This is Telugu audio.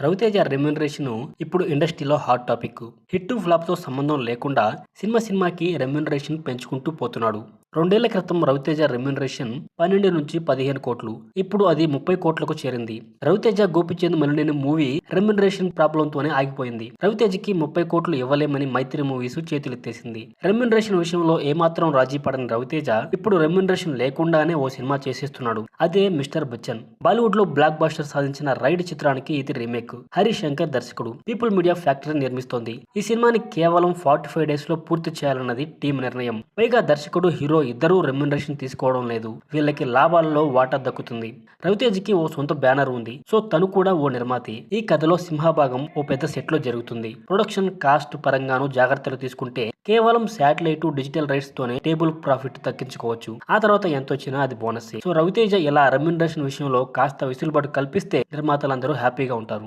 రవితేజ రెమ్యూనరేషన్ ఇప్పుడు ఇండస్ట్రీలో హాట్ టాపిక్. హిట్ ఫ్లాప్ తో సంబంధం లేకుండా సినిమాకి రెమ్యూనరేషన్ పెంచుకుంటూ పోతున్నాడు. 2 ఏళ్ల క్రితం రవితేజ రెమ్యూనరేషన్ 12 నుంచి 15 కోట్లు. ఇప్పుడు అది 30 కోట్లకు చేరింది. రవితేజ గోపిచంద్ మలినేని మూవీ రెమ్యూనరేషన్ ప్రాబ్లంతోనే ఆగిపోయింది. రవితేజకి 30 కోట్లు ఇవ్వలేమని మైత్రి మూవీస్ చేతులెత్తేసింది. రెమ్యూనరేషన్ విషయంలో ఏమాత్రం రాజీ పడని రవితేజ ఇప్పుడు రెమ్యూనరేషన్ లేకుండానే ఓ సినిమా చేసేస్తున్నాడు. అదే మిస్టర్ బచ్చన్. బాలీవుడ్ లో బ్లాక్ బస్టర్ సాధించిన రైడ్ చిత్రానికి ఇది రీమేక్. హరీష్ శంకర్ దర్శకుడు. పీపుల్ మీడియా ఫ్యాక్టరీ నిర్మిస్తోంది. ఈ సినిమాని కేవలం 45 డేస్ లో పూర్తి చేయాలన్నది టీం నిర్ణయం. పైగా దర్శకుడు, హీరో ఇద్దరూ రెమ్యూనరేషన్ తీసుకోవడం లేదు. వీళ్ళకి లాభాలలో వాటా దక్కుతుంది. రవితేజకి ఓ సొంత బ్యానర్ ఉంది. సో తను కూడా ఓ నిర్మాతి. ఈ కథలో సింహభాగం ఓ పెద్ద సెట్ లో జరుగుతుంది. ప్రొడక్షన్ కాస్ట్ పరంగాను జాగ్రత్తలు తీసుకుంటే కేవలం శాటిలైట్, డిజిటల్ రైట్స్ తోనే టేబుల్ ప్రాఫిట్ దక్కించుకోవచ్చు. ఆ తర్వాత ఎంత వచ్చినా అది బోనస్. సో రవితేజ ఇలా రెమ్యూనరేషన్ విషయంలో కాస్త వెసులుబాటు కల్పిస్తే నిర్మాతలందరూ హ్యాపీగా ఉంటారు.